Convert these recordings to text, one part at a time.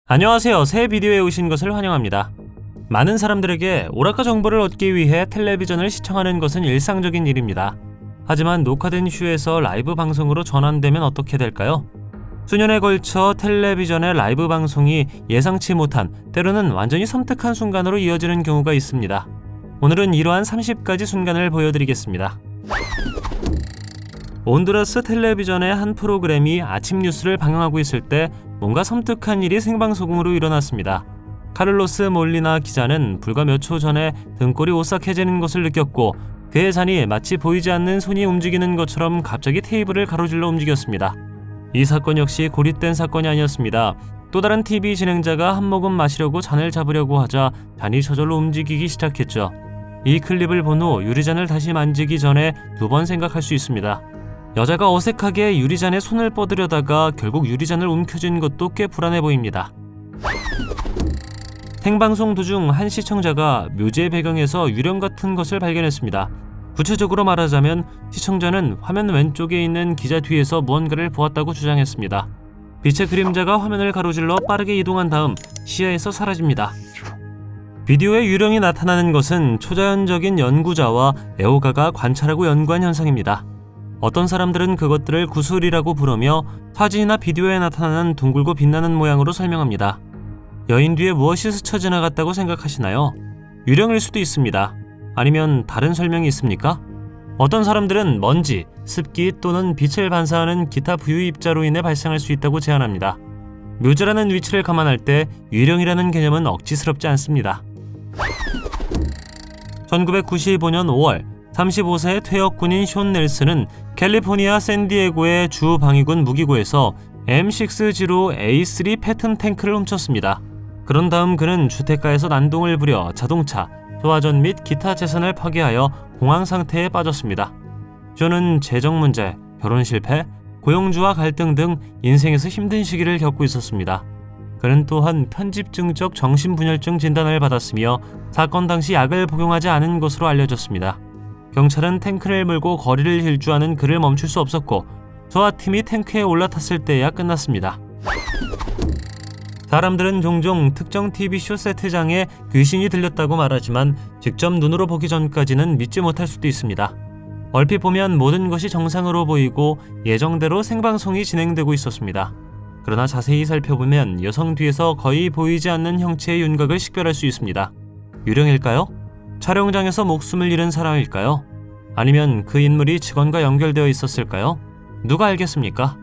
안녕하세요. 새 비디오에 오신 것을 환영합니다. 많은 사람들에게 오락가 정보를 얻기 위해 텔레비전을 시청하는 것은 일상적인 일입니다. 하지만 녹화된 쇼에서 라이브 방송으로 전환되면 어떻게 될까요? 수년에 걸쳐 텔레비전의 라이브 방송이 예상치 못한, 때로는 완전히 섬뜩한 순간으로 이어지는 경우가 있습니다. 오늘은 이러한 30가지 순간을 보여드리겠습니다. 온두라스 텔레비전의 한 프로그램이 아침 뉴스를 방영하고 있을 때 뭔가 섬뜩한 일이 생방송으로 일어났습니다. 카를로스 몰리나 기자는 불과 몇 초 전에 등골이 오싹해지는 것을 느꼈고, 그의 잔이 마치 보이지 않는 손이 움직이는 것처럼 갑자기 테이블을 가로질러 움직였습니다. 이 사건 역시 고립된 사건이 아니었습니다. 또 다른 TV 진행자가 한 모금 마시려고 잔을 잡으려고 하자 잔이 저절로 움직이기 시작했죠. 이 클립을 본 후 유리잔을 다시 만지기 전에 2번 생각할 수 있습니다. 여자가 어색하게 유리잔에 손을 뻗으려다가 결국 유리잔을 움켜쥔 것도 꽤 불안해 보입니다. 생방송 도중 한 시청자가 묘지의 배경에서 유령 같은 것을 발견했습니다. 구체적으로 말하자면 시청자는 화면 왼쪽에 있는 기자 뒤에서 무언가를 보았다고 주장했습니다. 빛의 그림자가 화면을 가로질러 빠르게 이동한 다음 시야에서 사라집니다. 비디오에 유령이 나타나는 것은 초자연적인 연구자와 애호가가 관찰하고 연구한 현상입니다. 어떤 사람들은 그것들을 구슬이라고 부르며 사진이나 비디오에 나타나는 둥글고 빛나는 모양으로 설명합니다. 여인 뒤에 무엇이 스쳐 지나갔다고 생각하시나요? 유령일 수도 있습니다. 아니면 다른 설명이 있습니까? 어떤 사람들은 먼지, 습기 또는 빛을 반사하는 기타 부유입자로 인해 발생할 수 있다고 제안합니다. 묘지라는 위치를 감안할 때 유령이라는 개념은 억지스럽지 않습니다. 1995년 5월 35세의 퇴역 군인 숀 넬슨은 캘리포니아 샌디에고의 주 방위군 무기고에서 M60A3 패튼 탱크를 훔쳤습니다. 그런 다음 그는 주택가에서 난동을 부려 자동차, 소화전 및 기타 재산을 파괴하여 공황 상태에 빠졌습니다. 숀은 재정 문제, 결혼 실패, 고용주와 갈등 등 인생에서 힘든 시기를 겪고 있었습니다. 그는 또한 편집증적 정신분열증 진단을 받았으며 사건 당시 약을 복용하지 않은 것으로 알려졌습니다. 경찰은 탱크를 몰고 거리를 질주하는 그를 멈출 수 없었고, 소화팀이 탱크에 올라탔을 때야 끝났습니다. 사람들은 종종 특정 TV쇼 세트장에 귀신이 들렸다고 말하지만 직접 눈으로 보기 전까지는 믿지 못할 수도 있습니다. 얼핏 보면 모든 것이 정상으로 보이고 예정대로 생방송이 진행되고 있었습니다. 그러나 자세히 살펴보면 여성 뒤에서 거의 보이지 않는 형체의 윤곽을 식별할 수 있습니다. 유령일까요? 촬영장에서 목숨을 잃은 사람일까요? 아니면 그 인물이 직원과 연결되어 있었을까요? 누가 알겠습니까?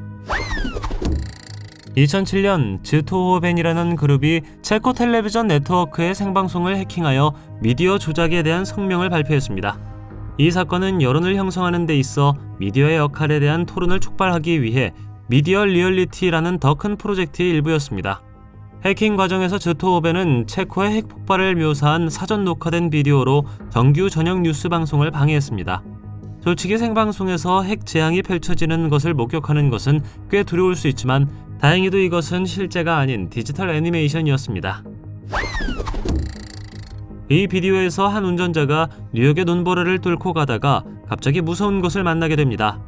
2007년 즈토호벤이라는 그룹이 체코 텔레비전 네트워크의 생방송을 해킹하여 미디어 조작에 대한 성명을 발표했습니다. 이 사건은 여론을 형성하는 데 있어 미디어의 역할에 대한 토론을 촉발하기 위해 미디어 리얼리티라는 더 큰 프로젝트의 일부였습니다. 해킹 과정에서 즈토호벤은 체코의 핵 폭발을 묘사한 사전 녹화된 비디오로 정규 저녁 뉴스 방송을 방해했습니다. 솔직히 생방송에서 핵 재앙이 펼쳐지는 것을 목격하는 것은 꽤 두려울 수 있지만 다행히도 이것은 실제가 아닌 디지털 애니메이션이었습니다. 이 비디오에서 한 운전자가 뉴욕의 눈보라를 뚫고 가다가 갑자기 무서운 것을 만나게 됩니다.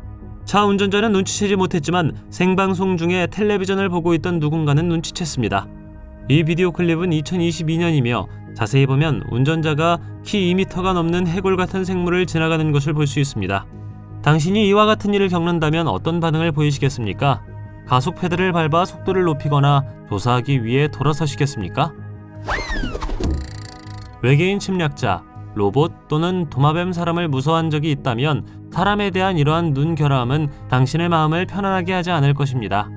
차 운전자는 눈치채지 못했지만 생방송 중에 텔레비전을 보고 있던 누군가는 눈치챘습니다. 이 비디오 클립은 2022년이며 자세히 보면 운전자가 키 2m가 넘는 해골 같은 생물을 지나가는 것을 볼 수 있습니다. 당신이 이와 같은 일을 겪는다면 어떤 반응을 보이시겠습니까? 가속 페달을 밟아 속도를 높이거나 조사하기 위해 돌아서시겠습니까? 외계인 침략자, 로봇 또는 도마뱀 사람을 무서워한 적이 있다면 사람에 대한 이러한 눈 결함은 당신의 마음을 편안하게 하지 않을 것입니다.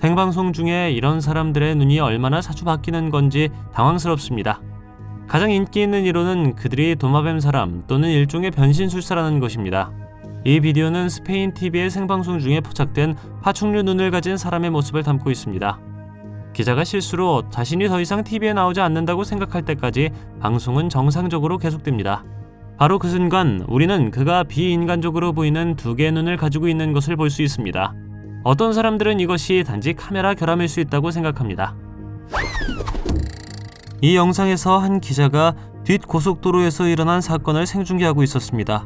생방송 중에 이런 사람들의 눈이 얼마나 자주 바뀌는 건지 당황스럽습니다. 가장 인기 있는 이론은 그들이 도마뱀 사람 또는 일종의 변신술사라는 것입니다. 이 비디오는 스페인 TV의 생방송 중에 포착된 파충류 눈을 가진 사람의 모습을 담고 있습니다. 기자가 실수로 자신이 더 이상 TV에 나오지 않는다고 생각할 때까지 방송은 정상적으로 계속됩니다. 바로 그 순간 우리는 그가 비인간적으로 보이는 2개의 눈을 가지고 있는 것을 볼 수 있습니다. 어떤 사람들은 이것이 단지 카메라 결함일 수 있다고 생각합니다. 이 영상에서 한 기자가 뒷 고속도로에서 일어난 사건을 생중계하고 있었습니다.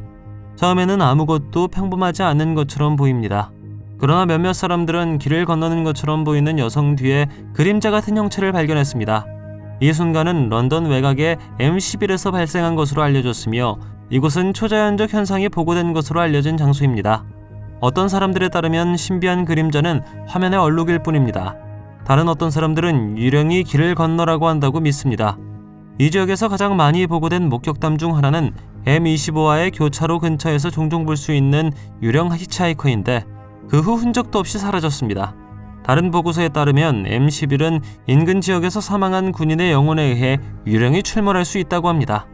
처음에는 아무것도 평범하지 않은 것처럼 보입니다. 그러나 몇몇 사람들은 길을 건너는 것처럼 보이는 여성 뒤에 그림자 같은 형체를 발견했습니다. 이 순간은 런던 외곽의 M11에서 발생한 것으로 알려졌으며 이곳은 초자연적 현상이 보고된 것으로 알려진 장소입니다. 어떤 사람들에 따르면 신비한 그림자는 화면의 얼룩일 뿐입니다. 다른 어떤 사람들은 유령이 길을 건너라고 한다고 믿습니다. 이 지역에서 가장 많이 보고된 목격담 중 하나는 M25와의 교차로 근처에서 종종 볼 수 있는 유령 히치하이커인데 그 후 흔적도 없이 사라졌습니다. 다른 보고서에 따르면 M11은 인근 지역에서 사망한 군인의 영혼에 의해 유령이 출몰할 수 있다고 합니다.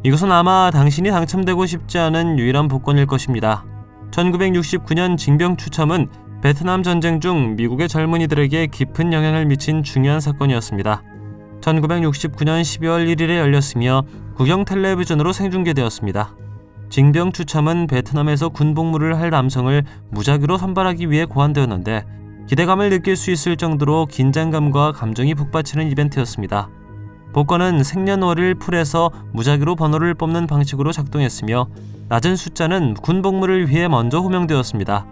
이것은 아마 당신이 당첨되고 싶지 않은 유일한 복권일 것입니다. 1969년 징병 추첨은 베트남 전쟁 중 미국의 젊은이들에게 깊은 영향을 미친 중요한 사건이었습니다. 1969년 12월 1일에 열렸으며 국영 텔레비전으로 생중계되었습니다. 징병 추첨은 베트남에서 군복무를 할 남성을 무작위로 선발하기 위해 고안되었는데 기대감을 느낄 수 있을 정도로 긴장감과 감정이 북받치는 이벤트였습니다. 복권은 생년월일 풀에서 무작위로 번호를 뽑는 방식으로 작동했으며 낮은 숫자는 군복무를 위해 먼저 호명되었습니다.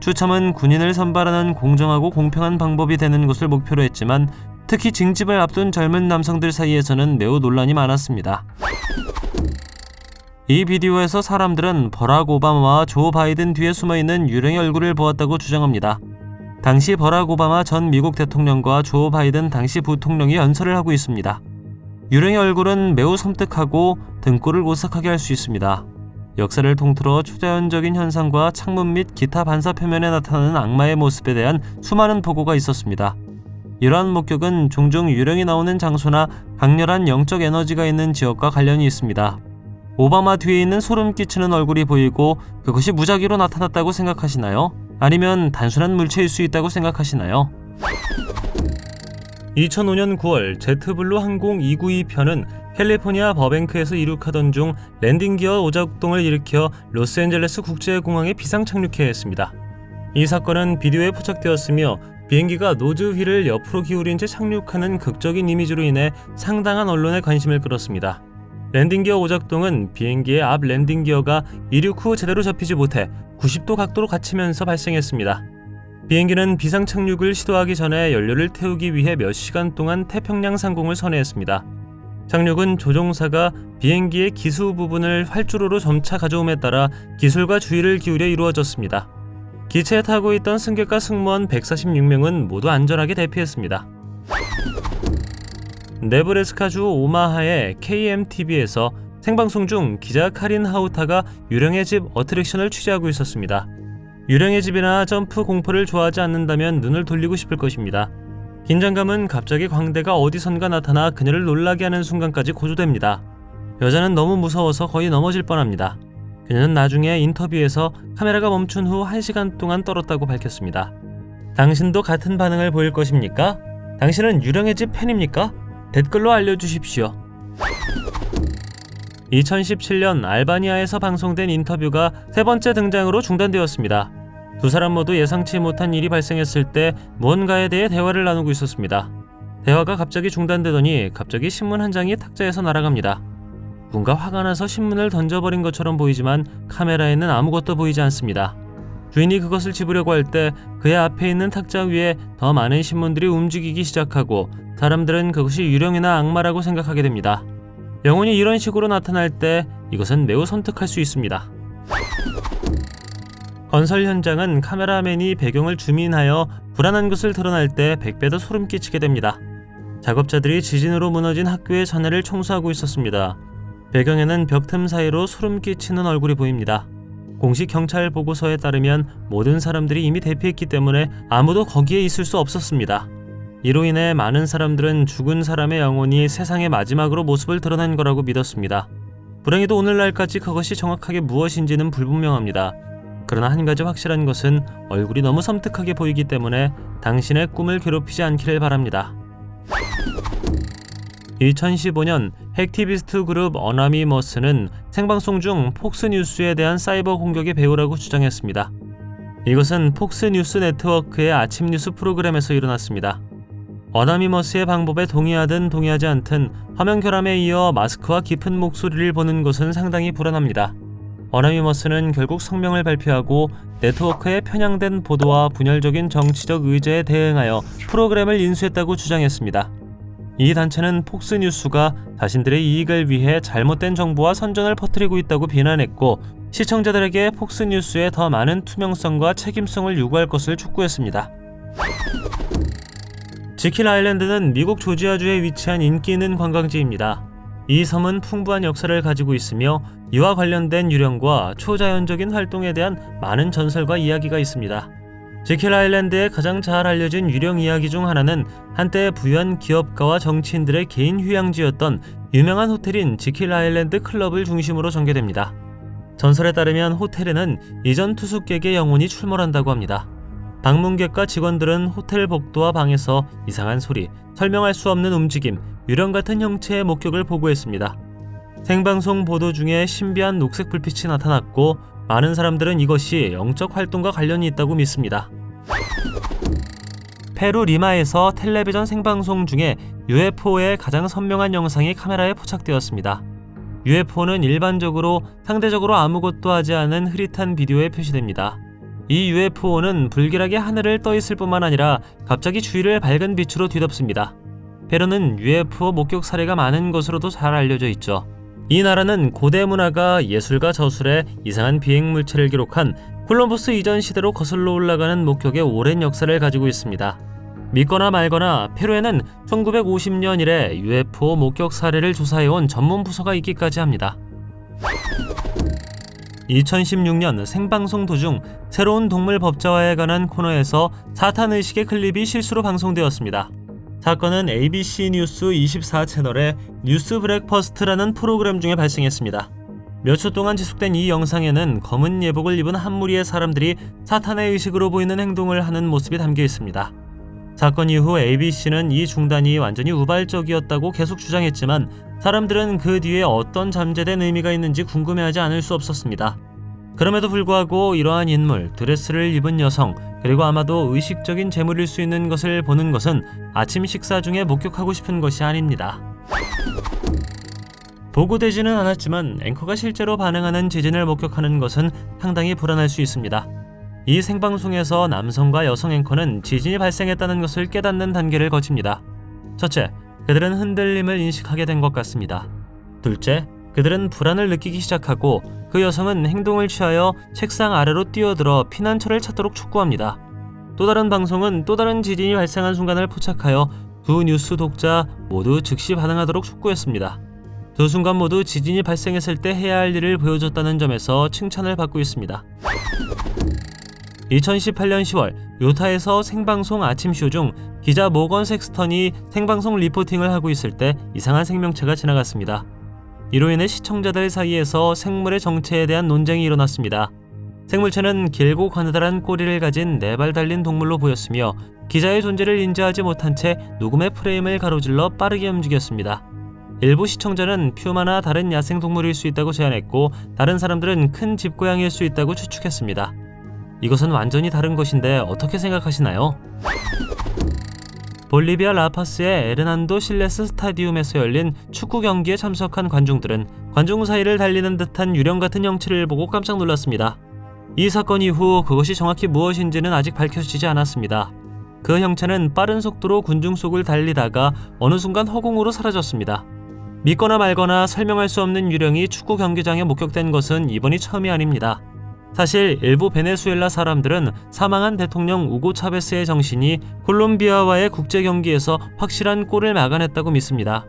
추첨은 군인을 선발하는 공정하고 공평한 방법이 되는 것을 목표로 했지만 특히 징집을 앞둔 젊은 남성들 사이에서는 매우 논란이 많았습니다. 이 비디오에서 사람들은 버락 오바마와 조 바이든 뒤에 숨어있는 유령의 얼굴을 보았다고 주장합니다. 당시 버락 오바마 전 미국 대통령과 조 바이든 당시 부통령이 연설을 하고 있습니다. 유령의 얼굴은 매우 섬뜩하고 등골을 오싹하게 할 수 있습니다. 역사를 통틀어 초자연적인 현상과 창문 및 기타 반사 표면에 나타나는 악마의 모습에 대한 수많은 보고가 있었습니다. 이러한 목격은 종종 유령이 나오는 장소나 강렬한 영적 에너지가 있는 지역과 관련이 있습니다. 오바마 뒤에 있는 소름 끼치는 얼굴이 보이고 그것이 무작위로 나타났다고 생각하시나요? 아니면 단순한 물체일 수 있다고 생각하시나요? 2005년 9월 제트블루 항공 292편은 캘리포니아 버뱅크에서 이륙하던 중 랜딩 기어 오작동을 일으켜 로스앤젤레스 국제공항에 비상 착륙해야 했습니다. 이 사건은 비디오에 포착되었으며 비행기가 노즈 휠을 옆으로 기울인 채 착륙하는 극적인 이미지로 인해 상당한 언론의 관심을 끌었습니다. 랜딩 기어 오작동은 비행기의 앞 랜딩 기어가 이륙 후 제대로 접히지 못해 90도 각도로 갇히면서 발생했습니다. 비행기는 비상 착륙을 시도하기 전에 연료를 태우기 위해 몇 시간 동안 태평양 상공을 선회했습니다. 착륙은 조종사가 비행기의 기수 부분을 활주로로 점차 가져옴에 따라 기술과 주의를 기울여 이루어졌습니다. 기체에 타고 있던 승객과 승무원 146명은 모두 안전하게 대피했습니다. 네브래스카주 오마하의 KMTV에서 생방송 중 기자 카린 하우타가 유령의 집 어트랙션을 취재하고 있었습니다. 유령의 집이나 점프 공포를 좋아하지 않는다면 눈을 돌리고 싶을 것입니다. 긴장감은 갑자기 광대가 어디선가 나타나 그녀를 놀라게 하는 순간까지 고조됩니다. 여자는 너무 무서워서 거의 넘어질 뻔합니다. 그녀는 나중에 인터뷰에서 카메라가 멈춘 후 1시간 동안 떨었다고 밝혔습니다. 당신도 같은 반응을 보일 것입니까? 당신은 유령의 집 팬입니까? 댓글로 알려주십시오. 2017년 알바니아에서 방송된 인터뷰가 세 번째 등장으로 중단되었습니다. 두 사람 모두 예상치 못한 일이 발생했을 때 무언가에 대해 대화를 나누고 있었습니다. 대화가 갑자기 중단되더니 갑자기 신문 한 장이 탁자에서 날아갑니다. 누군가 화가 나서 신문을 던져버린 것처럼 보이지만 카메라에는 아무것도 보이지 않습니다. 주인이 그것을 집으려고 할 때 그의 앞에 있는 탁자 위에 더 많은 신문들이 움직이기 시작하고 사람들은 그것이 유령이나 악마라고 생각하게 됩니다. 영혼이 이런 식으로 나타날 때 이것은 매우 섬뜩할 수 있습니다. 건설 현장은 카메라맨이 배경을 줌인하여 불안한 것을 드러날 때 100배 더 소름 끼치게 됩니다. 작업자들이 지진으로 무너진 학교의 잔해를 청소하고 있었습니다. 배경에는 벽 틈 사이로 소름 끼치는 얼굴이 보입니다. 공식 경찰 보고서에 따르면 모든 사람들이 이미 대피했기 때문에 아무도 거기에 있을 수 없었습니다. 이로 인해 많은 사람들은 죽은 사람의 영혼이 세상의 마지막으로 모습을 드러낸 거라고 믿었습니다. 불행히도 오늘날까지 그것이 정확하게 무엇인지는 불분명합니다. 그러나 한 가지 확실한 것은 얼굴이 너무 섬뜩하게 보이기 때문에 당신의 꿈을 괴롭히지 않기를 바랍니다. 2015년 액티비스트 그룹 어나미머스는 생방송 중 폭스뉴스에 대한 사이버 공격의 배후라고 주장했습니다. 이것은 폭스뉴스 네트워크의 아침 뉴스 프로그램에서 일어났습니다. 어나미머스의 방법에 동의하든 동의하지 않든 화면 결함에 이어 마스크와 깊은 목소리를 보는 것은 상당히 불안합니다. 어나니머스는 결국 성명을 발표하고 네트워크의 편향된 보도와 분열적인 정치적 의제에 대응하여 프로그램을 인수했다고 주장했습니다. 이 단체는 폭스뉴스가 자신들의 이익을 위해 잘못된 정보와 선전을 퍼뜨리고 있다고 비난했고, 시청자들에게 폭스뉴스에 더 많은 투명성과 책임성을 요구할 것을 촉구했습니다. 지킬 아일랜드는 미국 조지아주에 위치한 인기 있는 관광지입니다. 이 섬은 풍부한 역사를 가지고 있으며 이와 관련된 유령과 초자연적인 활동에 대한 많은 전설과 이야기가 있습니다. 지킬 아일랜드의 가장 잘 알려진 유령 이야기 중 하나는 한때 부유한 기업가와 정치인들의 개인 휴양지였던 유명한 호텔인 지킬 아일랜드 클럽을 중심으로 전개됩니다. 전설에 따르면 호텔에는 이전 투숙객의 영혼이 출몰한다고 합니다. 방문객과 직원들은 호텔 복도와 방에서 이상한 소리, 설명할 수 없는 움직임, 유령 같은 형체의 목격을 보고했습니다. 생방송 보도 중에 신비한 녹색 불빛이 나타났고, 많은 사람들은 이것이 영적 활동과 관련이 있다고 믿습니다. 페루 리마에서 텔레비전 생방송 중에 UFO의 가장 선명한 영상이 카메라에 포착되었습니다. UFO는 일반적으로 상대적으로 아무것도 하지 않은 흐릿한 비디오에 표시됩니다. 이 UFO는 불길하게 하늘을 떠 있을 뿐만 아니라 갑자기 주위를 밝은 빛으로 뒤덮습니다. 페루는 UFO 목격 사례가 많은 것으로도 잘 알려져 있죠. 이 나라는 고대 문화가 예술과 저술에 이상한 비행물체를 기록한 콜럼버스 이전 시대로 거슬러 올라가는 목격의 오랜 역사를 가지고 있습니다. 믿거나 말거나 페루에는 1950년 이래 UFO 목격 사례를 조사해온 전문 부서가 있기까지 합니다. 2016년 생방송 도중 새로운 동물 법자화에 관한 코너에서 사탄의식의 클립이 실수로 방송되었습니다. 사건은 ABC 뉴스 24 채널의 뉴스 브렉퍼스트라는 프로그램 중에 발생했습니다. 몇 초 동안 지속된 이 영상에는 검은 예복을 입은 한 무리의 사람들이 사탄의 의식으로 보이는 행동을 하는 모습이 담겨 있습니다. 사건 이후 ABC는 이 중단이 완전히 우발적이었다고 계속 주장했지만, 사람들은 그 뒤에 어떤 잠재된 의미가 있는지 궁금해하지 않을 수 없었습니다. 그럼에도 불구하고 이러한 인물, 드레스를 입은 여성, 그리고 아마도 의식적인 재물일 수 있는 것을 보는 것은 아침 식사 중에 목격하고 싶은 것이 아닙니다. 보고되지는 않았지만 앵커가 실제로 반응하는 지진을 목격하는 것은 상당히 불안할 수 있습니다. 이 생방송에서 남성과 여성 앵커는 지진이 발생했다는 것을 깨닫는 단계를 거칩니다. 첫째, 그들은 흔들림을 인식하게 된 것 같습니다. 둘째, 그들은 불안을 느끼기 시작하고 그 여성은 행동을 취하여 책상 아래로 뛰어들어 피난처를 찾도록 촉구합니다. 또 다른 방송은 또 다른 지진이 발생한 순간을 포착하여 두 뉴스 독자 모두 즉시 반응하도록 촉구했습니다. 두 순간 모두 지진이 발생했을 때 해야 할 일을 보여줬다는 점에서 칭찬을 받고 있습니다. 2018년 10월 요타에서 생방송 아침쇼 중 기자 모건 섹스턴이 생방송 리포팅을 하고 있을 때 이상한 생명체가 지나갔습니다. 이로 인해 시청자들 사이에서 생물의 정체에 대한 논쟁이 일어났습니다. 생물체는 길고 가느다란 꼬리를 가진 4발 달린 동물로 보였으며 기자의 존재를 인지하지 못한 채 녹음의 프레임을 가로질러 빠르게 움직였습니다. 일부 시청자는 퓨마나 다른 야생동물일 수 있다고 제안했고, 다른 사람들은 큰 집고양이일 수 있다고 추측했습니다. 이것은 완전히 다른 것인데 어떻게 생각하시나요? 볼리비아 라파스의 에르난도 실레스 스타디움에서 열린 축구 경기에 참석한 관중들은 관중 사이를 달리는 듯한 유령 같은 형체를 보고 깜짝 놀랐습니다. 이 사건 이후 그것이 정확히 무엇인지는 아직 밝혀지지 않았습니다. 그 형체는 빠른 속도로 군중 속을 달리다가 어느 순간 허공으로 사라졌습니다. 믿거나 말거나 설명할 수 없는 유령이 축구 경기장에 목격된 것은 이번이 처음이 아닙니다. 사실 일부 베네수엘라 사람들은 사망한 대통령 우고 차베스의 정신이 콜롬비아와의 국제 경기에서 확실한 골을 막아냈다고 믿습니다.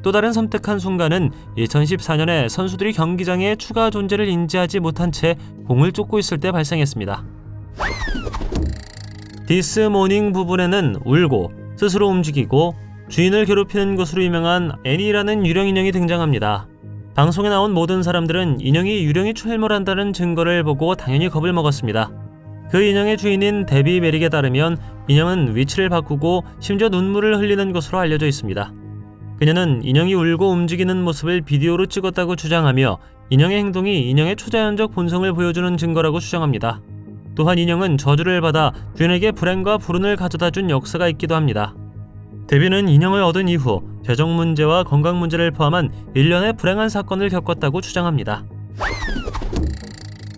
또 다른 섬뜩한 순간은 2014년에 선수들이 경기장에 추가 존재를 인지하지 못한 채 공을 쫓고 있을 때 발생했습니다. 디스 모닝 부분에는 울고 스스로 움직이고 주인을 괴롭히는 것으로 유명한 애니라는 유령 인형이 등장합니다. 방송에 나온 모든 사람들은 인형이 유령이 출몰한다는 증거를 보고 당연히 겁을 먹었습니다. 그 인형의 주인인 데비 메릭에 따르면 인형은 위치를 바꾸고 심지어 눈물을 흘리는 것으로 알려져 있습니다. 그녀는 인형이 울고 움직이는 모습을 비디오로 찍었다고 주장하며 인형의 행동이 인형의 초자연적 본성을 보여주는 증거라고 주장합니다. 또한 인형은 저주를 받아 주인에게 불행과 불운을 가져다준 역사가 있기도 합니다. 데비는 인형을 얻은 이후 재정 문제와 건강 문제를 포함한 일련의 불행한 사건을 겪었다고 주장합니다.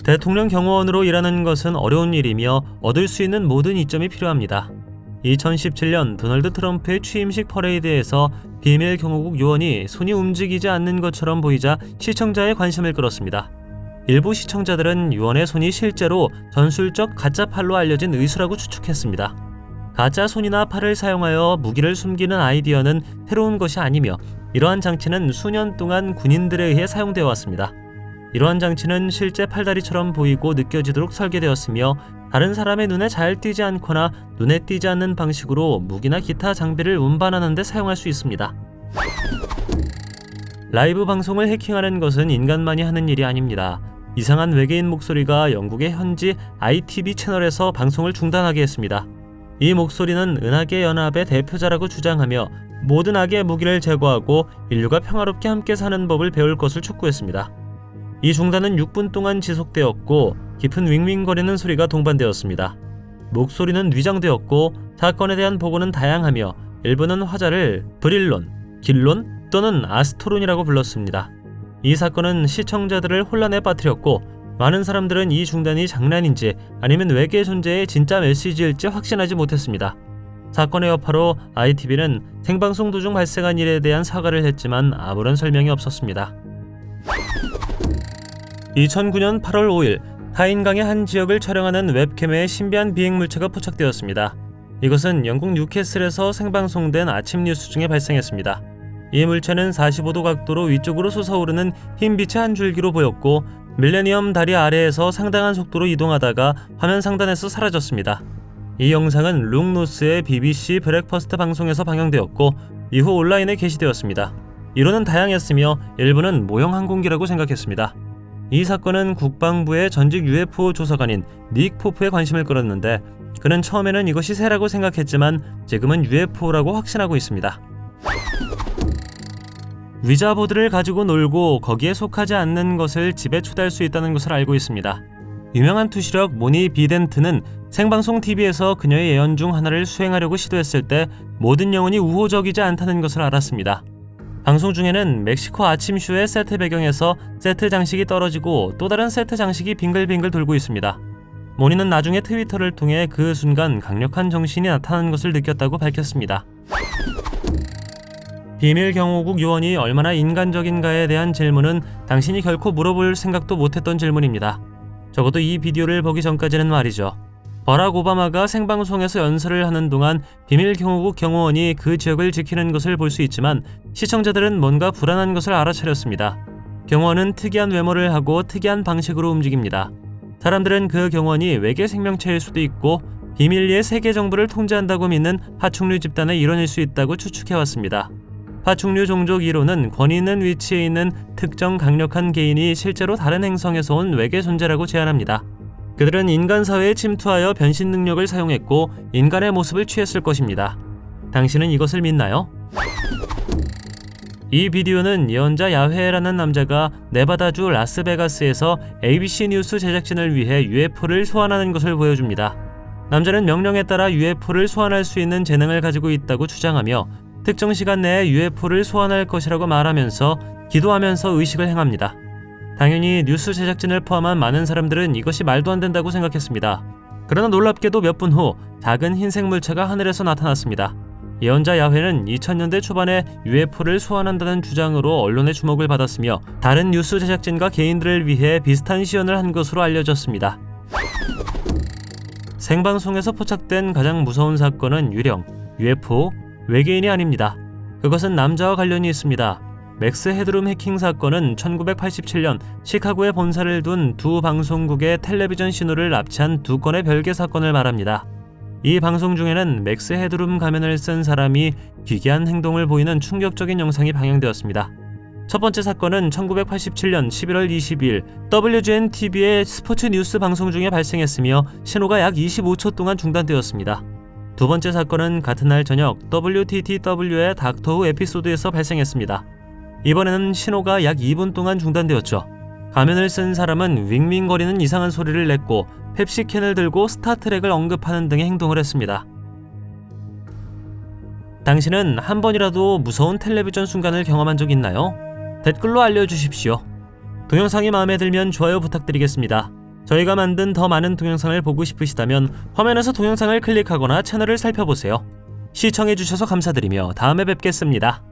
대통령 경호원으로 일하는 것은 어려운 일이며 얻을 수 있는 모든 이점이 필요합니다. 2017년 도널드 트럼프의 취임식 퍼레이드에서 비밀 경호국 요원이 손이 움직이지 않는 것처럼 보이자 시청자의 관심을 끌었습니다. 일부 시청자들은 요원의 손이 실제로 전술적 가짜 팔로 알려진 의수라고 추측했습니다. 가짜 손이나 팔을 사용하여 무기를 숨기는 아이디어는 새로운 것이 아니며 이러한 장치는 수년 동안 군인들에 의해 사용되어 왔습니다. 이러한 장치는 실제 팔다리처럼 보이고 느껴지도록 설계되었으며 다른 사람의 눈에 잘 띄지 않거나 눈에 띄지 않는 방식으로 무기나 기타 장비를 운반하는 데 사용할 수 있습니다. 라이브 방송을 해킹하는 것은 인간만이 하는 일이 아닙니다. 이상한 외계인 목소리가 영국의 현지 ITV 채널에서 방송을 중단하게 했습니다. 이 목소리는 은하계 연합의 대표자라고 주장하며 모든 악의 무기를 제거하고 인류가 평화롭게 함께 사는 법을 배울 것을 촉구했습니다. 이 중단은 6분 동안 지속되었고 깊은 윙윙거리는 소리가 동반되었습니다. 목소리는 위장되었고 사건에 대한 보고는 다양하며 일부는 화자를 브릴론, 길론 또는 아스토론이라고 불렀습니다. 이 사건은 시청자들을 혼란에 빠뜨렸고 많은 사람들은 이 중단이 장난인지 아니면 외계 존재의 진짜 메시지일지 확신하지 못했습니다. 사건의 여파로 ITV는 생방송 도중 발생한 일에 대한 사과를 했지만 아무런 설명이 없었습니다. 2009년 8월 5일 타인강의 한 지역을 촬영하는 웹캠에 신비한 비행물체가 포착되었습니다. 이것은 영국 뉴캐슬에서 생방송된 아침 뉴스 중에 발생했습니다. 이 물체는 45도 각도로 위쪽으로 솟아오르는 흰 빛의 한 줄기로 보였고 밀레니엄 다리 아래에서 상당한 속도로 이동하다가 화면 상단에서 사라졌습니다. 이 영상은 룩노스의 BBC 브렉퍼스트 방송에서 방영되었고 이후 온라인에 게시되었습니다. 이론은 다양했으며 일부는 모형 항공기라고 생각했습니다. 이 사건은 국방부의 전직 UFO 조사관인 닉 포프의 관심을 끌었는데 그는 처음에는 이것이 새라고 생각했지만 지금은 UFO라고 확신하고 있습니다. 위자보드를 가지고 놀고 거기에 속하지 않는 것을 집에 초대할 수 있다는 것을 알고 있습니다. 유명한 투시력 모니 비덴트는 생방송 TV에서 그녀의 예언 중 하나를 수행하려고 시도했을 때 모든 영혼이 우호적이지 않다는 것을 알았습니다. 방송 중에는 멕시코 아침쇼의 세트 배경에서 세트 장식이 떨어지고 또 다른 세트 장식이 빙글빙글 돌고 있습니다. 모니는 나중에 트위터를 통해 그 순간 강력한 정신이 나타난 것을 느꼈다고 밝혔습니다. 비밀 경호국 요원이 얼마나 인간적인가에 대한 질문은 당신이 결코 물어볼 생각도 못했던 질문입니다. 적어도 이 비디오를 보기 전까지는 말이죠. 버락 오바마가 생방송에서 연설을 하는 동안 비밀 경호국 경호원이 그 지역을 지키는 것을 볼 수 있지만 시청자들은 뭔가 불안한 것을 알아차렸습니다. 경호원은 특이한 외모를 하고 특이한 방식으로 움직입니다. 사람들은 그 경호원이 외계 생명체일 수도 있고 비밀리에 세계 정부를 통제한다고 믿는 파충류 집단의 일원일 수 있다고 추측해왔습니다. 파충류 종족 1호는 권위 있는 위치에 있는 특정 강력한 개인이 실제로 다른 행성에서 온 외계 존재라고 제안합니다. 그들은 인간 사회에 침투하여 변신 능력을 사용했고 인간의 모습을 취했을 것입니다. 당신은 이것을 믿나요? 이 비디오는 예언자 야훼라는 남자가 네바다주 라스베가스에서 ABC 뉴스 제작진을 위해 UFO를 소환하는 것을 보여줍니다. 남자는 명령에 따라 UFO를 소환할 수 있는 재능을 가지고 있다고 주장하며 특정 시간 내에 UFO를 소환할 것이라고 말하면서 기도하면서 의식을 행합니다. 당연히 뉴스 제작진을 포함한 많은 사람들은 이것이 말도 안 된다고 생각했습니다. 그러나 놀랍게도 몇 분 후 작은 흰색 물체가 하늘에서 나타났습니다. 예언자 야훼는 2000년대 초반에 UFO를 소환한다는 주장으로 언론의 주목을 받았으며 다른 뉴스 제작진과 개인들을 위해 비슷한 시연을 한 것으로 알려졌습니다. 생방송에서 포착된 가장 무서운 사건은 유령, UFO, 외계인이 아닙니다. 그것은 남자와 관련이 있습니다. 맥스 헤드룸 해킹 사건은 1987년 시카고에 본사를 둔 두 방송국의 텔레비전 신호를 납치한 두 건의 별개 사건을 말합니다. 이 방송 중에는 맥스 헤드룸 가면을 쓴 사람이 기괴한 행동을 보이는 충격적인 영상이 방영되었습니다. 첫 번째 사건은 1987년 11월 22일 WGN-TV의 스포츠 뉴스 방송 중에 발생했으며 신호가 약 25초 동안 중단되었습니다. 두 번째 사건은 같은 날 저녁 WTTW의 닥터후 에피소드에서 발생했습니다. 이번에는 신호가 약 2분 동안 중단되었죠. 가면을 쓴 사람은 윙윙거리는 이상한 소리를 냈고 펩시캔을 들고 스타트랙을 언급하는 등의 행동을 했습니다. 당신은 한 번이라도 무서운 텔레비전 순간을 경험한 적 있나요? 댓글로 알려주십시오. 동영상이 마음에 들면 좋아요 부탁드리겠습니다. 저희가 만든 더 많은 동영상을 보고 싶으시다면 화면에서 동영상을 클릭하거나 채널을 살펴보세요. 시청해주셔서 감사드리며 다음에 뵙겠습니다.